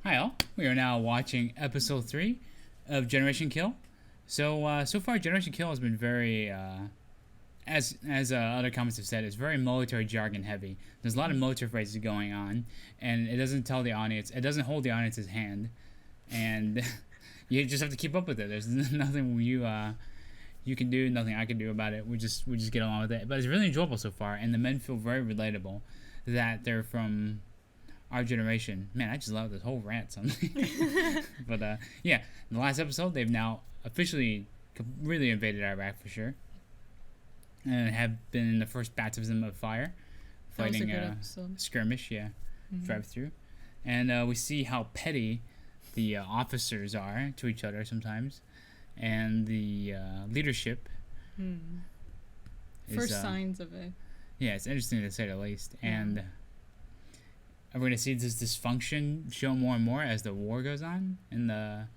Hi all, we are now watching episode 3 of Generation Kill. So far Generation Kill has been very, as other comments have said, it's very military jargon heavy. There's a lot of military phrases going on, and it doesn't tell the audience, it doesn't hold the audience's hand, and you just have to keep up with it. There's nothing you can do, nothing I can do about it. We just get along with it. But it's really enjoyable so far, and the men feel very relatable that they're from our generation. Man, I just love this whole rant something. But yeah, in the last episode, they've now officially really invaded Iraq for sure, and have been in the first baptism of fire, fighting a skirmish, drive through, and we see how petty the officers are to each other sometimes, and the leadership. First signs of it. Yeah, it's interesting to say the least, and. We're going to see this dysfunction show more and more as the war goes on in the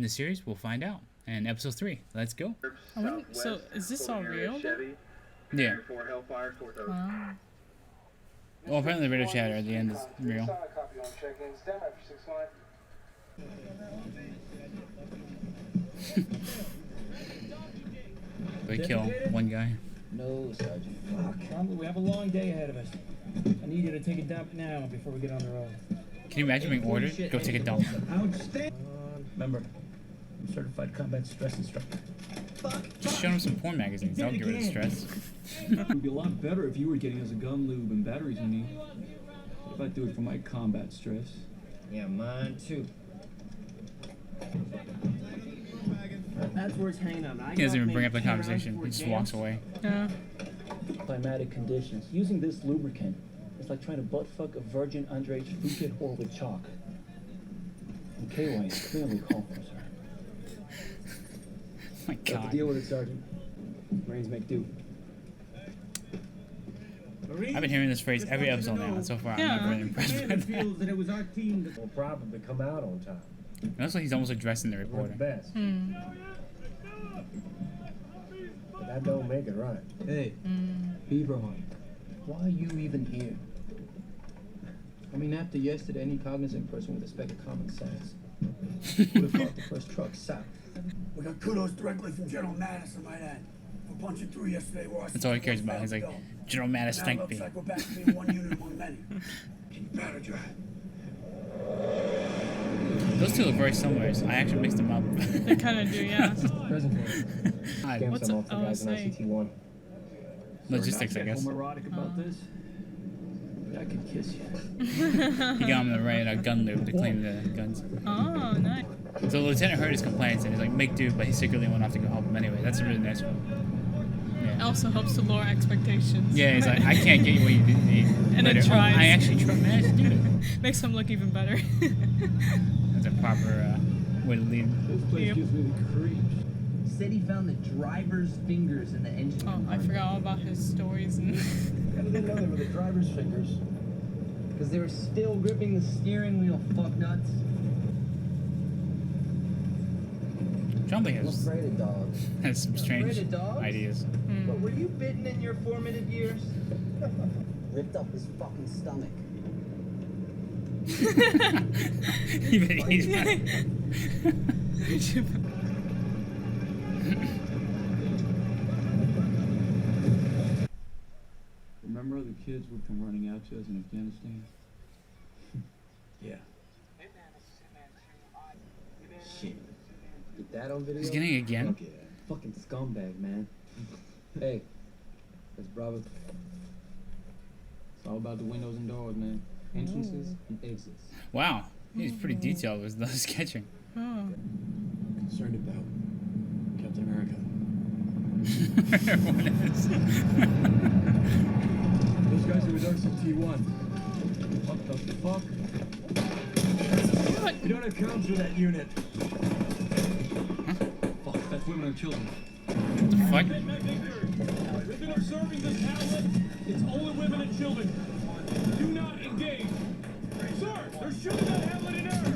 series. We'll find out. And episode 3, let's go. So is this all real? Yeah. Wow. Well, apparently the radio chatter at the end is real. They kill one guy. No, Sergeant. Fuck. We have a long day ahead of us. I need you to take a dump now before we get on the road. Can you imagine being ordered? Go take a dump. Remember, I'm certified combat stress instructor. Just show him some porn magazines. That'll get rid of stress. It would be a lot better if you were getting us a gun lube and batteries in me. What if I do it for my combat stress? Yeah, mine too. That's where it's hanging on. He doesn't even bring up the conversation. He just walks away. Yeah. Climatic conditions. Using this lubricant is like trying to butt fuck a virgin underage fruit kid whore with chalk. And KY is clearly called for, sir. My Got to God. deal with it, Sergeant. Brains make do. I've been hearing this phrase every episode now, and so far I'm not really impressed by that. That it was our team that will probably come out on time. It looks like he's almost addressing the reporter. Best. But that don't make it right. Hey, Beaverhorn, Why are you even here? I mean, after yesterday, any cognizant person with a speck of common sense would have caught the first truck south. We got kudos directly from General Mattis, I might add. For punching through yesterday, where That's all he cares about. He's like, General Mattis, now thank looks me. like we're back to being one unit among many. Keep battered dry. Those two look very similar. I actually mixed them up. They kind of do, yeah. What's it? Oh, Logistics, I guess. homoerotic about this? I could kiss you. He got him the right gun lube to clean the guns. Oh, nice. So the lieutenant heard his complaints and he's like, make do, but he secretly went off to go help him anyway. That's a really nice one. It Yeah. also helps to lower expectations. Yeah, he's like, I can't get you what you need. And later. it tries. I actually managed to do it. Makes him look even better. That's a proper way to lead. This place gives me the creeps. Said he found the driver's fingers in the engine. Oh, I forgot all about his stories. And How did they know they were the driver's fingers? Because they were still gripping the steering wheel, fuck nuts. Jumping I'm afraid of dogs. has some strange Afraid of dogs? ideas. But were you bitten in your formative years? Ripped up his fucking stomach. He's Remember how the kids would come running out to us in Afghanistan? Yeah. Shit. Get that on video? He's getting it again. Fuck yeah. Fucking scumbag, man. Hey, that's Bravo. It's all about the windows and doors, man. Entrances and exits. Wow, he's pretty detailed with the sketching. oh. Concerned about Captain America. What is? Those guys are with RCT-1. What the fuck? What? We don't have comms with that unit. Fuck, that's women and children. What the fuck? We've been observing this outlet. It's only women and children. Do not engage. Sir, they're shooting that hamlet in air.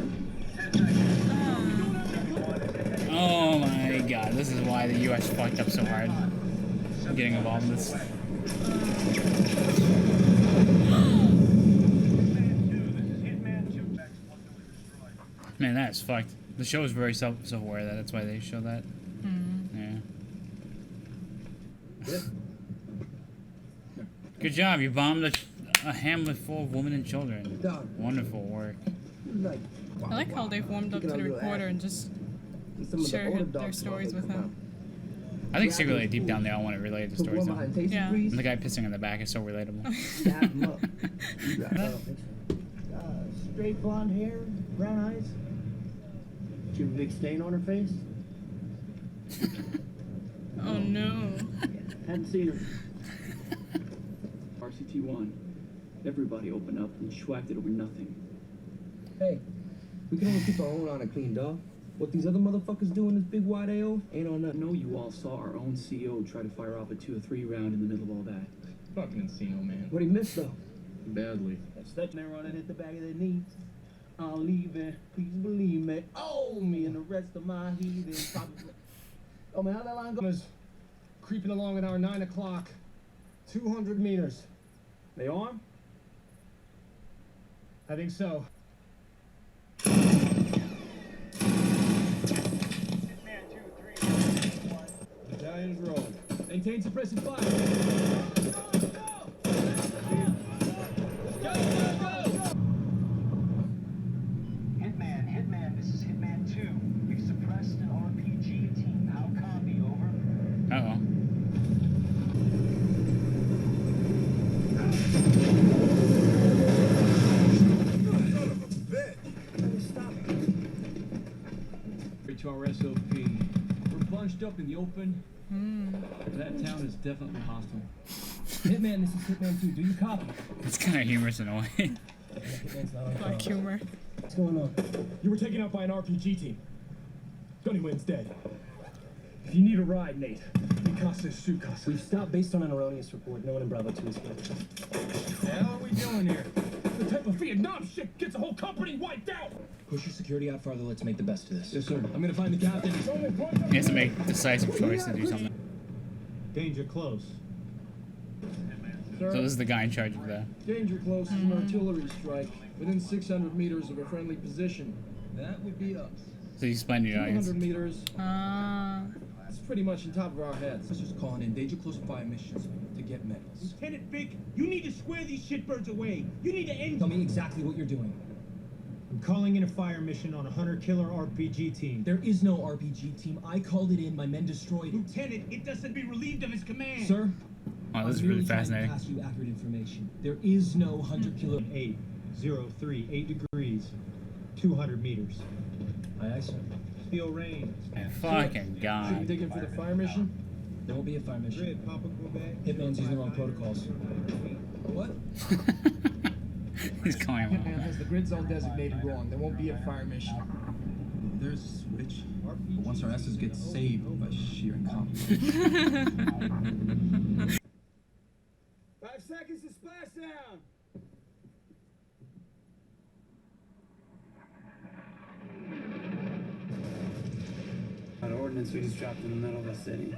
Oh my God, this is why the U.S. fucked up so hard. Getting involved in this. Man, that is fucked. The show is very self-aware of that. That's why they show that. Yeah. Good job. You bombed a hamlet full of women and children. Wonderful work. I like how they've warmed up to the recorder and just shared their stories with him. I think secretly deep down they all want to relate the stories. Yeah. And the guy pissing in the back is so relatable. Straight blonde hair, brown eyes. She have a big stain on her face? Oh no. Hadn't seen her. RCT1. Everybody opened up and schwacked it over nothing. Hey, we can only keep our own on a clean dog. What these other motherfuckers do in this big wide AO ain't on I nothing. know you all saw our own CEO try to fire off a 2 or 3 round in the middle of all that. Fucking Encino, man. What he missed though? Badly. That's that there on it hit the back of their knees. I'll leave it, please believe me. Oh, me and the rest of my heathens probably. Oh man, how that line go? Creeping along at our 9 o'clock. 200 meters. They armed? I think so. Battalion's rolling. Maintain suppressive fire. Hitman, this is Hitman 2. We've suppressed an RPG team. How copy, over? Uh-oh. To our SOP. We're bunched up in the open. That town is definitely hostile. Hitman, this is Hitman 2. Do you copy? It's kind of humorous in a way. Hitman's not on Like humor. What's going on? You were taken out by an RPG team. Gunny Wynn's dead. If you need a ride, Nate, Mikasa Sukasa. We've stopped based on an erroneous report. No one in Bravo 2 is killed. The hell are we doing here? The type of Vietnam shit gets a whole company wiped out! Push your security out farther. Let's make the best of this. Yes, sir. I'm gonna find the captain. He has to make a decisive choice to do something. Danger close. So this is the guy in charge of that. Danger close is an artillery strike within 600 meters of a friendly position. That would be us. So you explain to the audience. 200 meters. It's pretty much on top of our heads. Let's just calling in danger close fire missions to get medals. Lieutenant Vic, you need to square these shitbirds away. You need to end. Tell me exactly what you're doing. I'm calling in a fire mission on a hunter-killer RPG team. There is no RPG team. I called it in. My men destroyed it. Lieutenant, it doesn't be relieved of his command. Sir? Wow, this is I'm really merely trying to fascinating. pass you accurate information. There is no hunter-killer. 8 degrees, 200 meters. Aye, aye, sir. Steel rain. Fucking Should we God. dig in for the fire mission? There won't be a fire mission. Papa Quebec. Hitman's using the wrong protocols. What? He's calling him Hitman out. has the grid zone designated wrong. There won't be a fire mission. There's a switch. But once our asses get saved by sheer incompetence. 5 seconds to splashdown. An ordnance we just dropped in the middle of the city.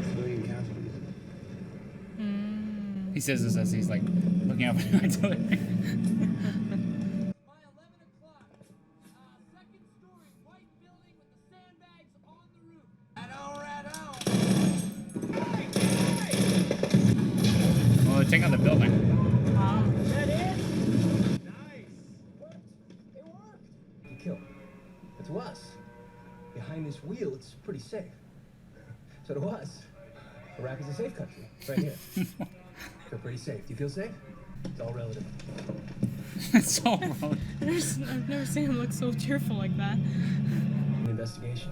Civilian casualties. He says this as he's like looking out for the artillery. By 11 o'clock, second story, white building with the sandbags on the roof. Well, they're taking out the building. Wow. Kill. But to us, behind this wheel, it's pretty safe. So to us, Iraq is a safe country, right here. Feel pretty safe. Do you feel safe? It's all relative. It's all wrong. I've never seen him look so cheerful like that. An investigation.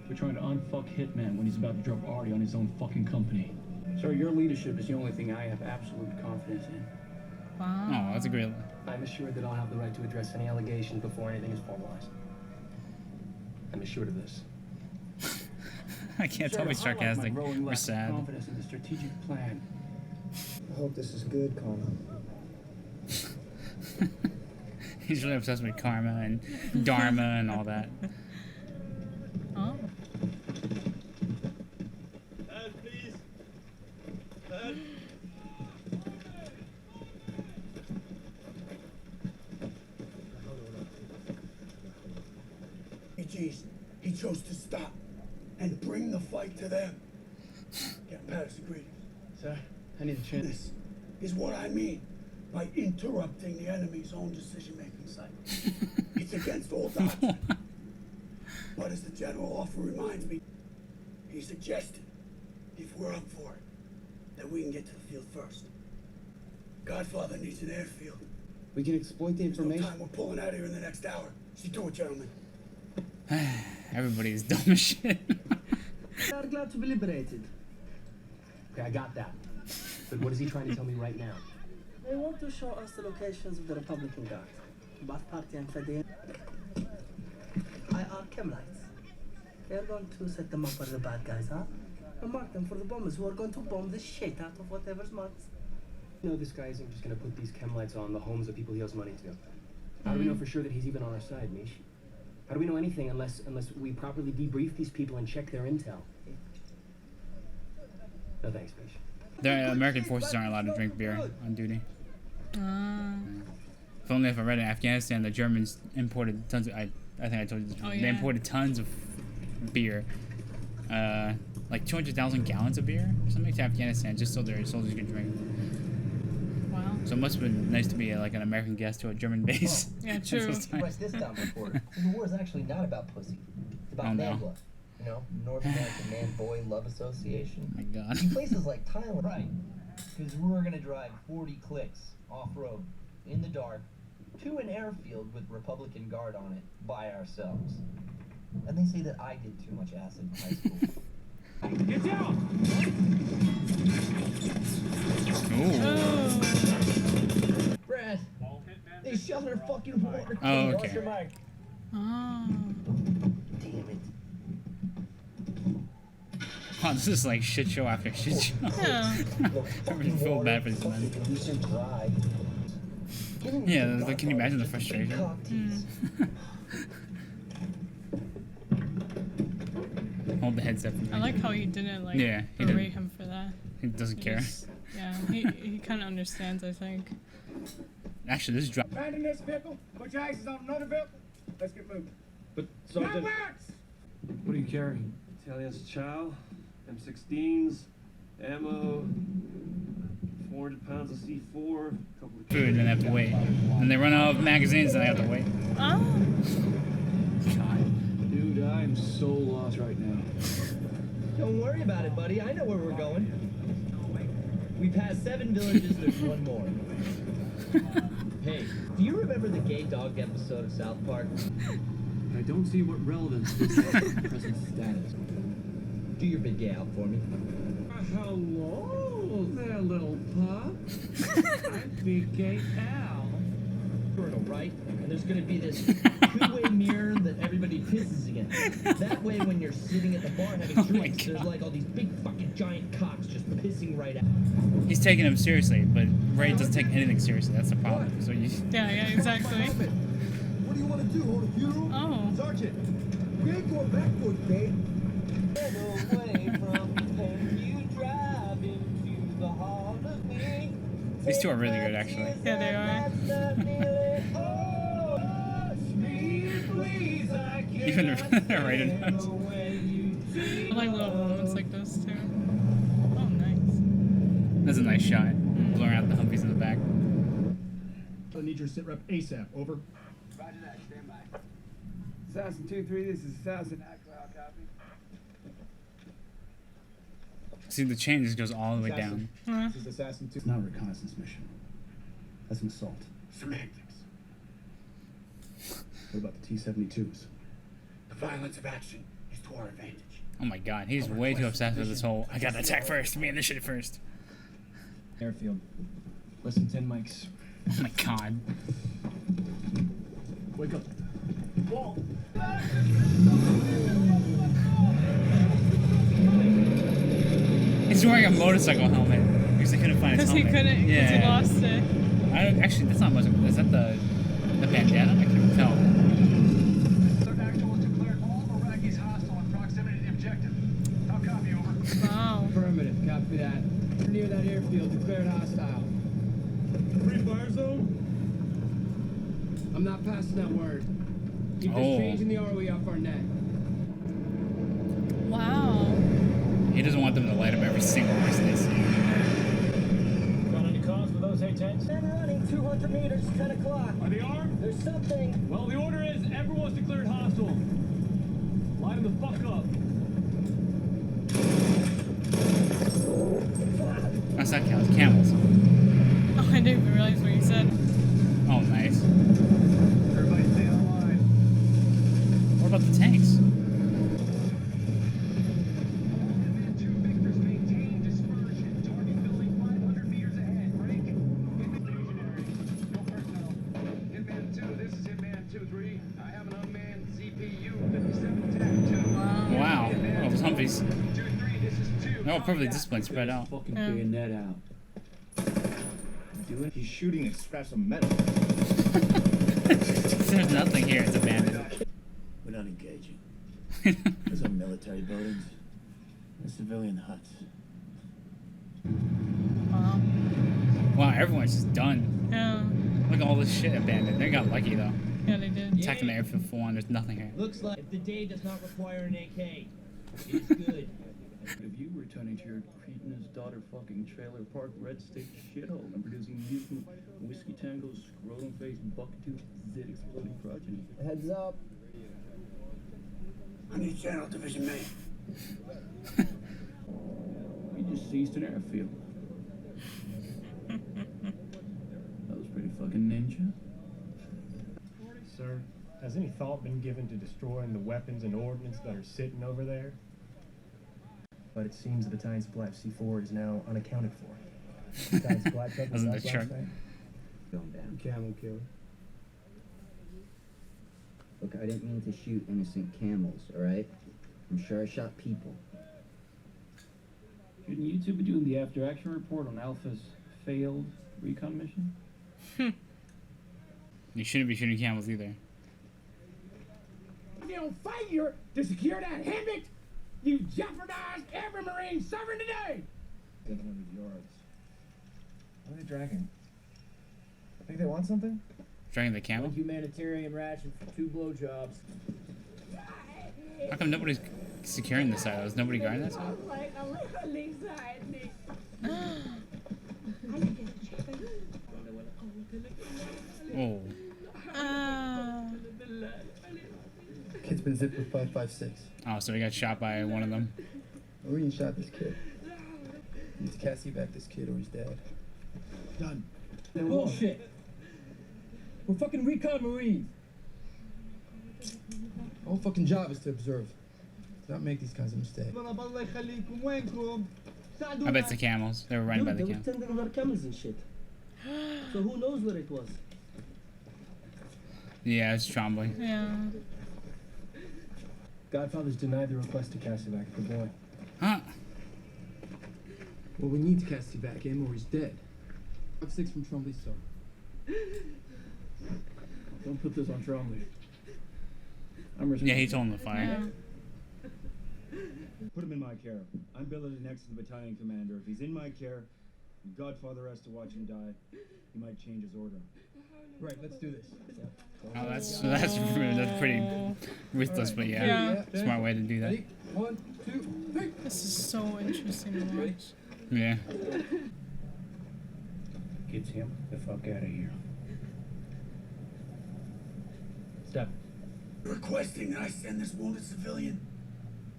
We're trying to unfuck Hitman when he's about to drop Artie on his own fucking company. Sir, your leadership is the only thing I have absolute confidence in. Wow. Oh, that's a great. I'm assured that I'll have the right to address any allegations before anything is formalized. I'm assured of this. I can't tell if he's sarcastic or sad. Confidence in the strategic plan. I hope this is good, Karma. He's really obsessed with karma and dharma and all that. Oh. Please. refugees, he chose to stop and bring the fight to them. Captain Patterson, greetings. Sir, I need a chance. This is what I mean by interrupting the enemy's own decision-making cycle. It's against all doctrine. But as the general often reminds me, he suggested, if we're up for it, that we can get to the field first. Godfather needs an airfield. We can exploit the There's no information. time. We're pulling out of here in the next hour. See to it, gentlemen. Everybody is dumb as shit. We are glad to be liberated. Okay, I got that. But what is he trying to tell me right now? They want to show us the locations of the Republican Guard. Baath Party and Fedin. I are Kemlites. They are going to set them up for the bad guys, huh? And mark them for the bombers who are going to bomb the shit out of whatever's marked. No, this guy isn't just going to put these Kemlites on the homes of people he owes money to. How do we know for sure that he's even on our side, Mish? How do we know anything unless we properly debrief these people and check their intel? No thanks, Mish. The American forces aren't allowed to drink beer on duty. If only if I read in Afghanistan, the Germans imported tons of. I think I told you this. Oh, They yeah. imported tons of beer, like 200,000 gallons of beer or something to Afghanistan, just so their soldiers could drink. Wow. So it must have been nice to be like an American guest to a German base. Yeah, at true. those times. Write this down, reporter. The war is actually not about pussy. It's about Oh, no. man blood. You know, North American Man-Boy Love Association. Oh my God. In places like Thailand. Right. Because we're gonna drive 40 clicks off-road, in the dark, to an airfield with Republican Guard on it, by ourselves. And they say that I did too much acid in high school. Get down! Ooh. Brad, they shot our fucking water. Oh, okay. Oh. Damn it. Wow, this is like shit show after shit show. Yeah. I really feel bad for these men. Yeah, like, can you imagine the frustration? Hold the headset for me. I like how he didn't like Yeah, he berate didn't. him for that. He doesn't care. Yeah, he kind of understands, I think. Actually, this is drop. Abandon this vehicle. Put your eyes on another vehicle. Let's get moving. But Now Sergeant, wax! what are you carrying? Italian's chow, M16s, ammo, 400 pounds of C4, a couple of Food and then they have to wait. And they run out of magazines and they have to wait. Oh. God. Dude, I'm so lost right now. Don't worry about it, buddy. I know where we're going. We passed 7 villages, there's one more. Hey, do you remember the gay dog episode of South Park? I don't see what relevance this has to the present status. Do your big gay out for me. Hello there, little pup. I'm Big Gay Al. Right? And there's gonna be this two-way mirror that everybody pisses against. That way, when you're sitting at the bar having drinks, there's like all these big fucking giant cocks just pissing right out. He's taking him seriously, but Ray doesn't take anything seriously. That's the problem. So you. Yeah, exactly. What do you want to do? Hold a funeral? Oh. Sergeant, we ain't going back for it, babe. These two are really good, actually. Yeah, they are. Even Ray knows. I like little moments like this too. Oh, nice. That's a nice shot. Blurring out the Humvees in the back. I need your sit rep ASAP. Over. Roger that. Stand by. Assassin 2-3, this is Assassin. Cloud copy. See, the chain just goes all the way down. This is Assassin 2. It's not a reconnaissance mission. That's an assault. Semantics. What about the T-72s? The violence of action is to our advantage. Oh my God, he's way too obsessed with this whole. I gotta attack first. Me initiative first. Airfield. Less than 10 mics. Oh my God. Wake up. Whoa! He's wearing a motorcycle helmet because they couldn't find his Because he helmet. couldn't, because he lost it. I don't, actually, that's not much. Is that the bandana? I can't tell. Third actual is declared all Iraqis hostile in proximity to the objective. How copy, over? Wow. Affirmative. Copy that. Near that airfield, declared hostile. Free fire zone? I'm not passing that word. Keep Oh. this change in the ROE off our neck. Wow. He doesn't want them to light up every single person they see. Got any cause for those A-10s? Men running 200 meters, 10 o'clock. Are they armed? There's something. Well, the order is everyone's declared hostile. Line them the fuck up. That's not cows, camels. Oh, I didn't even realize what you said. Oh, nice. Everybody stay online. What about the tanks? Wow. Oh, those Humvees. No, perfectly disciplined, spread out. Fucking Yeah. bayonet out. Doing? He's shooting scraps of metal. There's nothing here, it's abandoned. We're not engaging. Those are military buildings. They're civilian huts. Wow. Wow, everyone's just done. Yeah. Look at all this shit abandoned. They got lucky though. Yeah, they did. Attacking the airfield full on, there's nothing here. Looks like if the day does not require an AK, it's good. If you returning to your cretinous daughter fucking trailer park red state shithole and producing mutant whiskey tango scrotum face bucktooth zit exploding progeny. Heads up. I need Channel Division Main. You just seized an airfield. That was pretty fucking ninja. Sir, has any thought been given to destroying the weapons and ordnance that are sitting over there? But it seems the Battalion Supply of C4 is now unaccounted for. Battalion Supply truck was Wasn't left the truck? last night. Going down. Camel killer. Look, I didn't mean to shoot innocent camels, alright? I'm sure I shot people. Shouldn't you two be doing the after-action report on Alpha's failed recon mission? You shouldn't be shooting camels either. If you don't failure to secure that hammock, you jeopardize every Marine serving today. 700 yards. What are they dragging? Think they want something? Dragging the camel? Humanitarian ration for 2 blowjobs. How come nobody's securing this side? There's nobody guarding that side? Oh. Kid's been zipped with 5.56. Oh, so he got shot by one of them. Marine shot this kid. Need to Cassie back this kid or he's dead. Done. Bullshit. We're fucking recon Marines. Our whole fucking job is to observe. Not make these kinds of mistakes. I bet it's the camels. They were running by the Dude, camels. there were 10 other camels and shit. So who knows where it was? Yeah, it's Trombley. Yeah. Godfather's denied the request to cast it back at the boy. Huh? Well, we need to cast you back him or he's dead. 5-6 from Trombley, so. Don't put this on Trombley. Yeah, he told him to fire. Yeah. Put him in my care. I'm billeted next to the battalion commander. If he's in my care, and Godfather has to watch him die, he might change his order. Right, let's do this. Oh, that's pretty ruthless, but yeah, smart way to do that. Ready? 1, 2, 3. This is so interesting to watch. Yeah. Gets him the fuck out of here. Step. Requesting that I send this wounded civilian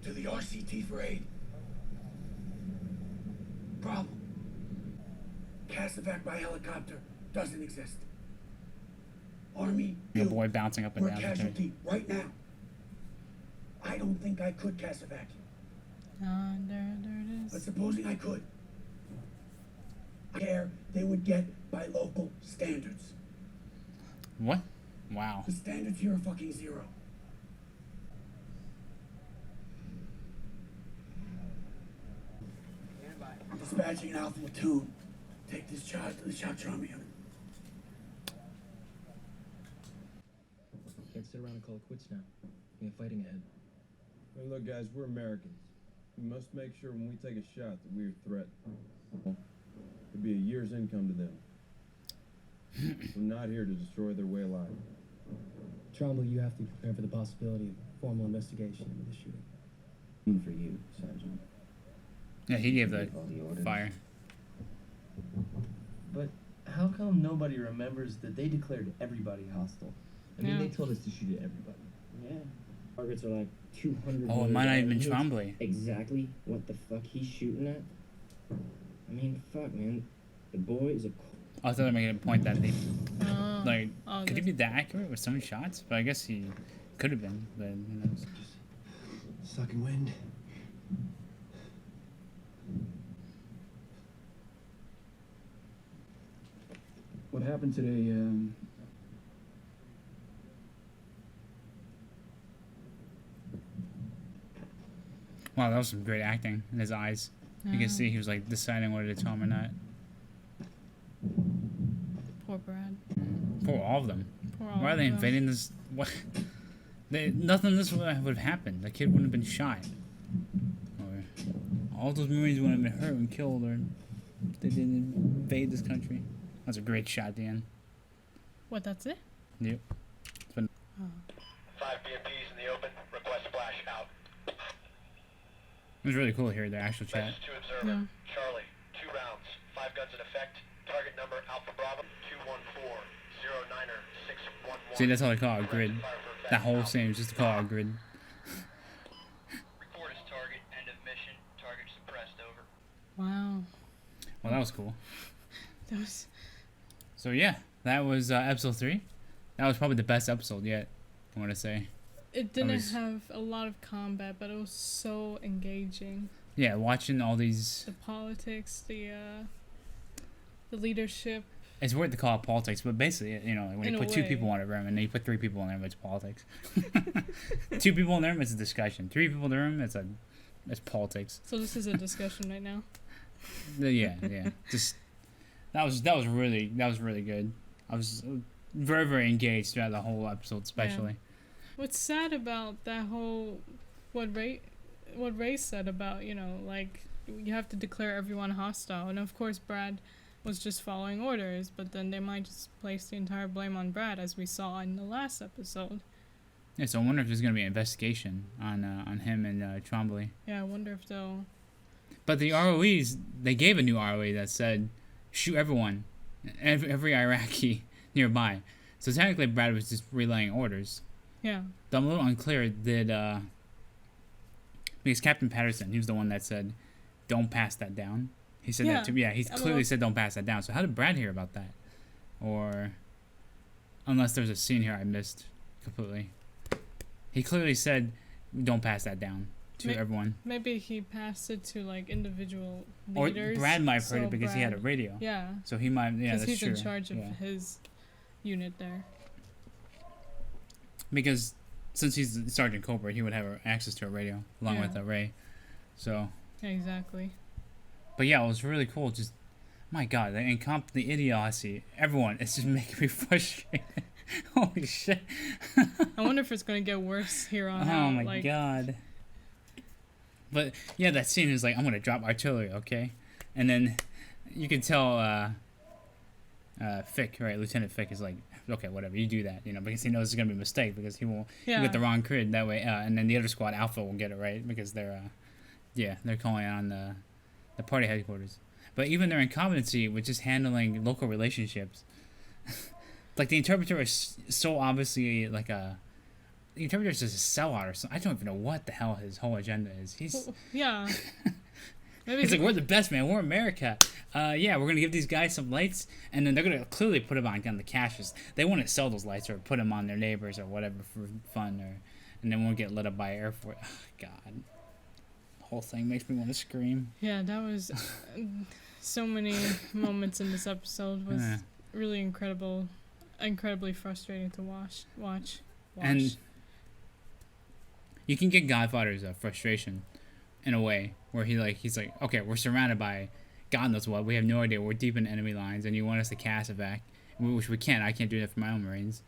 to the RCT for aid. Problem. Casevac by helicopter doesn't exist. Army, Your you, boy bouncing up and we're down. casualty right now. I don't think I could casevac you. There it But is. supposing I could, I care they would get by local standards. What? Wow. The standards here are fucking zero. Dispatching an Alpha platoon. Take this charge to the shock trauma unit. Can't sit around and call it quits now. We have fighting ahead. Hey, look, guys, we're Americans. We must make sure when we take a shot that we're a threat. Could be a year's income to them. We're not here to destroy their way of life. Trombley, you have to prepare for the possibility of formal investigation into the shooting. For you, Sergeant. Yeah, he gave the all the orders. fire. But how come nobody remembers that they declared everybody hostile? I mean, Yeah. they told us to shoot at everybody. Yeah. Targets are like 200. Oh, it might not even been meters. Trombley. Exactly what the fuck he's shooting at. I mean, fuck, man. The boy is a. I thought they were making a point that they Oh. like Oh, could he be that accurate with some shots? But I guess he could have been. But who knows? Sucking wind. What happened today, Wow, that was some great acting in his eyes. You Yeah. can see he was like deciding whether to tell him or not. Poor Brad. For all of them. Poor all Why are of they them. invading this? What? Nothing of this would have happened. The kid wouldn't have been shot. Or all those Marines wouldn't have been hurt and killed, or they didn't invade this country. That's a great shot at the end. What, that's it? Yep. It's been 5 BMPs in the open. Request splash out. It was really cool to hear their actual chat. Message to observer. Yeah. Charlie, 2 rounds. 5 guns in effect. Target number Alpha Bravo 214 09er 611. See, that's how they call it a grid. That whole scene was just to call it a grid. Report as target. End of mission. Target suppressed. Over. Wow. Well, that was cool. That was. So yeah, that was episode 3. That was probably the best episode yet, I want to say. It didn't was- have a lot of combat, but it was so engaging. Yeah, watching all these... The politics, the leadership. It's weird to call it politics, but basically, you know, when In you a put 2 way. people in a room and then you put 3 people in a room, it's politics. 2 people in the room, it's a discussion. 3 people in the room, it's politics. So this is a discussion right now. Yeah. Just that was really good. I was very, very engaged throughout the whole episode, especially. What's sad about that whole what Ray said about, you know, like you have to declare everyone hostile, and of course Brad was just following orders, but then they might just place the entire blame on Brad, as we saw in the last episode. Yeah, so I wonder if there's gonna be an investigation on him and Trombley. Yeah, I wonder if they'll. But the ROEs, they gave a new ROE that said, shoot everyone, every Iraqi nearby. So technically, Brad was just relaying orders. Yeah. But I'm a little unclear. Because Captain Patterson, he was the one that said, "Don't pass that down." He said that to me. Yeah, he clearly said, "Don't pass that down." So how did Brad hear about that? Or, unless there's a scene here I missed completely. He clearly said, "Don't pass that down" to everyone. Maybe he passed it to like individual Or leaders. Brad might have heard so it because he had a Brad- radio. Yeah. So he might. Yeah, that's he's true. in charge of Yeah. his unit there. Because since he's Sergeant Cobra, he would have access to a radio along with Ray. So. Yeah, exactly. But yeah, it was really cool. Just, my God, the idiocy. Everyone, it's just making me frustrated. Holy shit. I wonder if it's gonna get worse here on out. Oh my like, God. But yeah, that scene is like, I'm gonna drop artillery, okay? And then you can tell Fick, right? Lieutenant Fick is like, okay, whatever, you do that, you know, because he knows it's gonna be a mistake because he won't get the wrong crid that way. And then the other squad, Alpha, will get it right because they're calling on the party headquarters. But even their incompetency with just handling local relationships, like the interpreter is so obviously like the interpreter is just a sellout or something. I don't even know what the hell his whole agenda is. He's yeah. Maybe he's like, we're the best, man. We're America. Yeah, we're gonna give these guys some lights, and then they're gonna clearly put them on the caches. They want to sell those lights or put them on their neighbors or whatever for fun, and then we'll get lit up by Air Force. Oh, God, the whole thing makes me want to scream. Yeah, that was so many moments in this episode was really incredibly frustrating to watch. And you can get Godfather's frustration in a way where he's like, okay, we're surrounded by God knows what. We have no idea. We're deep in enemy lines, and you want us to cast evac, which we can't. I can't do that for my own Marines.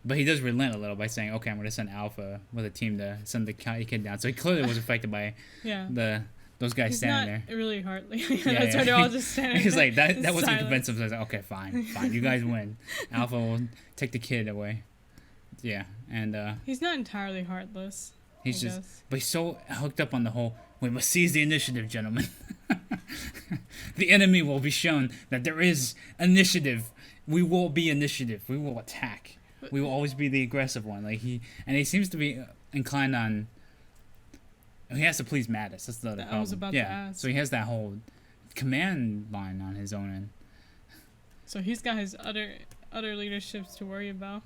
But he does relent a little by saying, okay, I'm going to send Alpha with a team to send the kid down. So he clearly was affected by those guys standing there. He's not really hardly. That's why they're all just standing He's like, that wasn't silent. convincing. So I was like, okay, fine. You guys win. Alpha will take the kid away. Yeah, and He's not entirely heartless. he's I just, guess. but he's so hooked up on the whole. We must seize the initiative, gentlemen. The enemy will be shown that there is initiative. We will be initiative. We will attack. We will always be the aggressive one. Like he seems to be inclined on. He has to please Mattis. That's the other problem. I was about to ask. So he has that whole command line on his own end. So he's got his other leaderships to worry about.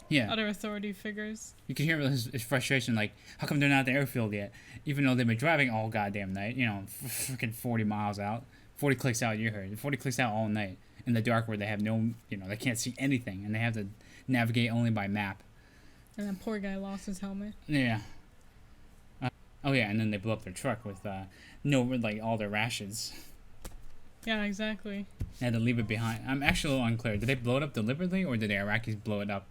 Yeah. Other authority figures. You can hear his frustration, like, how come they're not at the airfield yet? Even though they've been driving all goddamn night, you know, freaking 40 miles out. 40 clicks out, you heard. 40 clicks out all night in the dark where they have no, you know, they can't see anything and they have to navigate only by map. And that poor guy lost his helmet. Yeah. Oh, yeah, and then they blew up their truck with, like, all their rations. Yeah, exactly. They had to leave it behind. I'm actually a little unclear. Did they blow it up deliberately or did the Iraqis blow it up?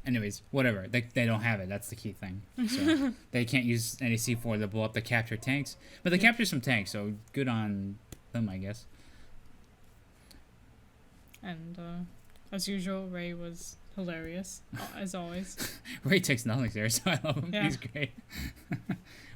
Anyways, whatever. They don't have it. That's the key thing. So they can't use any C4 to blow up the captured tanks. But they captured some tanks, so good on them, I guess. And as usual, Ray was hilarious, as always. Ray takes nothing seriously, so I love him. Yeah. He's great.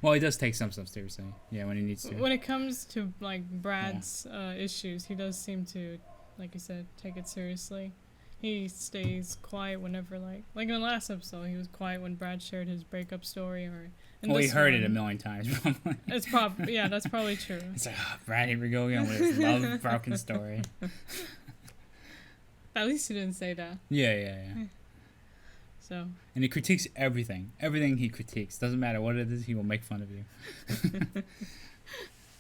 Well, he does take some stuff seriously. Yeah, when he needs to. When it comes to like Brad's issues, he does seem to, like you said, take it seriously. He stays quiet whenever, like in the last episode, he was quiet when Brad shared his breakup story, or. Well, he heard it a million times, probably. It's probably that's probably true. It's like, oh, Brad, here we go again with his love broken story. At least he didn't say that. Yeah. So. And he critiques everything. Everything he critiques. Doesn't matter what it is, he will make fun of you.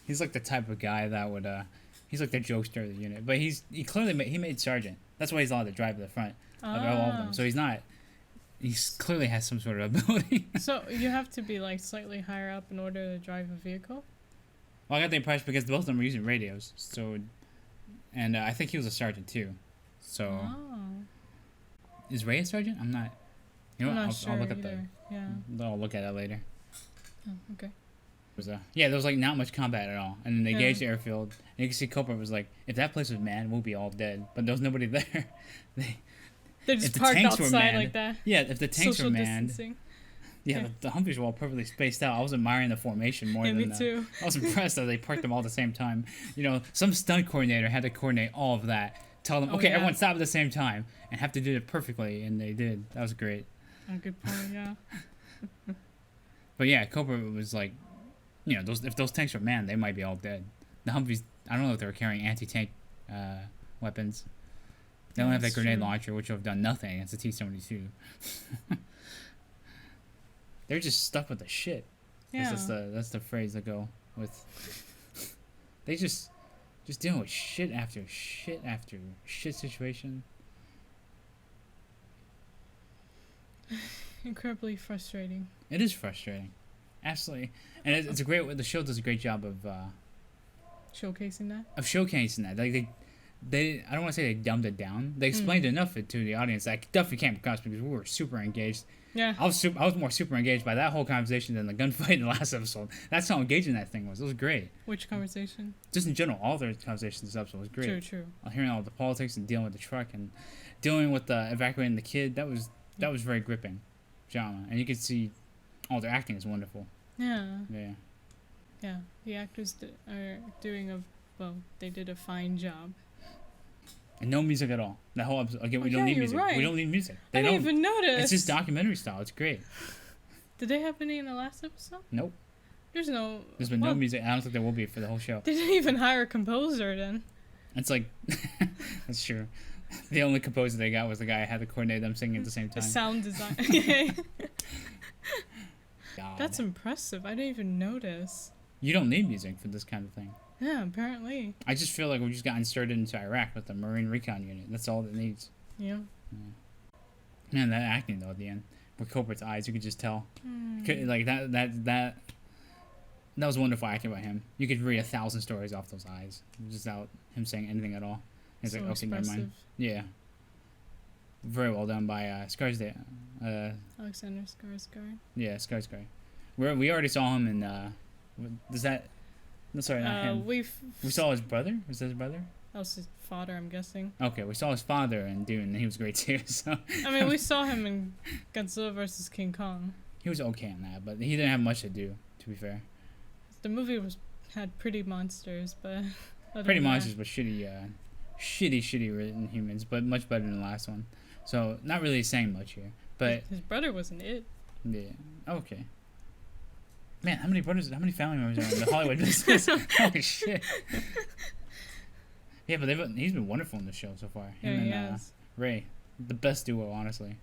He's like the type of guy that would, he's like the jokester of the unit. But he clearly made Sergeant. That's why he's allowed to drive to the front of all of them. So he clearly has some sort of ability. So you have to be like slightly higher up in order to drive a vehicle? Well, I got the impression because both of them were using radios. So, and I think he was a sergeant too. So, is Ray a sergeant? I'm not. You know I'm what? not sure I'll look at either. Yeah. I'll look at that later. Oh, okay. There was like not much combat at all, and then they gauged the airfield. And you can see Cooper was like, "If that place was manned, we'll be all dead." But there was nobody there. They're just parked outside like that. Yeah, if the tanks were manned. Distancing. Yeah, the Humvees were all perfectly spaced out. I was admiring the formation more than me too. I was impressed that they parked them all at the same time. You know, some stunt coordinator had to coordinate all of that. Tell them, okay, everyone stop at the same time, and have to do it perfectly, and they did. That was great. A good point, yeah. But yeah, Cooper was like, you know, if those tanks were manned, they might be all dead. The Humvees, I don't know if they were carrying anti-tank weapons. They don't have that grenade launcher, which would have done nothing against the T-72. They're just stuck with the shit. Yeah. That's the phrase that go with. They just dealing with shit after shit after shit situation. Incredibly frustrating. It is frustrating, absolutely, and it's a great. The show does a great job of showcasing that. Like they I don't want to say they dumbed it down. They explained enough to the audience that definitely came across because we were super engaged. Yeah. I was more super engaged by that whole conversation than the gunfight in the last episode. That's how engaging that thing was. It was great. Which conversation? Just in general, all their conversations in this episode was great. True. Hearing all the politics and dealing with the truck and dealing with evacuating the kid, that was very gripping drama. And you could see all their acting is wonderful. Yeah. Yeah. Yeah. The actors are doing they did a fine job. And no music at all. That whole episode. Again, we don't need music. Right. We don't need music. I didn't even notice. It's just documentary style. It's great. Did they have any in the last episode? Nope. There's no music. I don't think there will be for the whole show. They didn't even hire a composer then. It's like, that's true. The only composer they got was the guy who had to coordinate them singing at the same time. The sound design. That's impressive. I didn't even notice. You don't need music for this kind of thing. Yeah, apparently. I just feel like we just got inserted into Iraq with the Marine Recon Unit. That's all it needs. Yeah. Man, that acting though at the end, with Copert's eyes, you could just tell. Like that was wonderful acting by him. You could read 1,000 stories off those eyes, just without him saying anything at all. He's so like, okay, never mind. Yeah. Very well done by Skarsgård. Alexander Skarsgård. Yeah, Skarsgård. We already saw him in. Does that? No, sorry, not him. We saw his brother. Was that his brother? That was his father, I'm guessing. Okay, we saw his father in Dune, and he was great too. So I mean, we saw him in Godzilla vs. King Kong. he was okay in that, but he didn't have much to do. To be fair, The movie had pretty monsters, but other pretty than that- monsters, but shitty written humans, but much better than the last one. So not really saying much here, but his brother wasn't it. yeah, okay. Man, how many family members are in the Hollywood business? Holy shit. Yeah, but he's been wonderful in the show so far. Yeah, Him he and has. Ray, the best duo, honestly.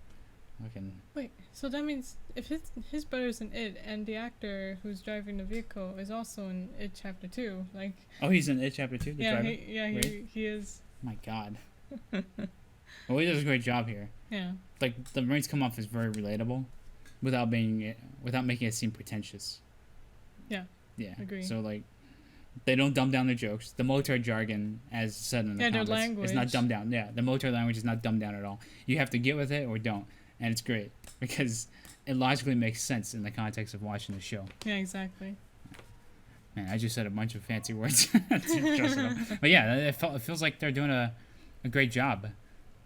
Wait, so that means if his brother's in it, and the actor who's driving the vehicle is also in It Chapter 2, like... Oh, he's in It Chapter 2? The yeah, driver? he is. My God. Well, he does a great job here. Yeah. Like, the Marines come off as very relatable without making it seem pretentious. Yeah. Yeah. Agree. So, like, they don't dumb down their jokes. The military jargon, as said in the their comments, language. is not dumbed down. Yeah, the military language is not dumbed down at all. You have to get with it or don't. And it's great because it logically makes sense in the context of watching the show. Yeah, exactly. Man, I just said a bunch of fancy words. But yeah, it feels like they're doing a great job.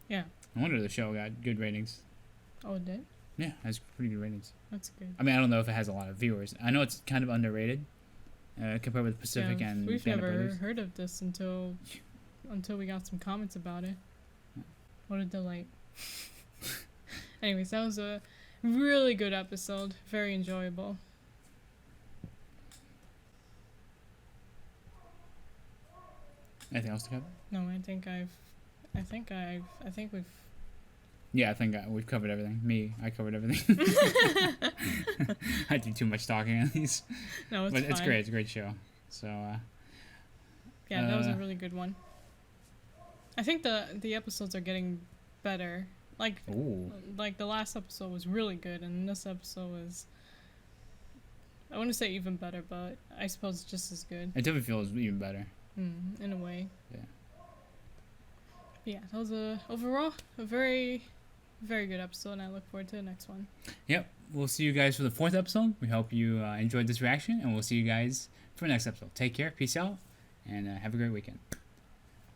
Yeah. No wonder the show got good ratings. Oh, it did? Yeah, it has pretty good ratings. That's good. I mean, I don't know if it has a lot of viewers. I know it's kind of underrated compared with Pacific and we've Band of never Brothers. heard of this until we got some comments about it. What a delight. Anyways, that was a really good episode. Very enjoyable. Anything else to cover? No, I think we've. Yeah, I think we've covered everything. I covered everything. I do too much talking on these. No, it's but fine. it's great. It's a great show. So. Yeah, that was a really good one. I think the episodes are getting better. Like the last episode was really good, and this episode was. I wouldn't say even better, but I suppose just as good. It definitely feels even better. In a way. Yeah. Yeah, that was overall a very, very good episode, and I look forward to the next one. Yep. We'll see you guys for the 4th episode. We hope you enjoyed this reaction, and we'll see you guys for the next episode. Take care. Peace out, and have a great weekend.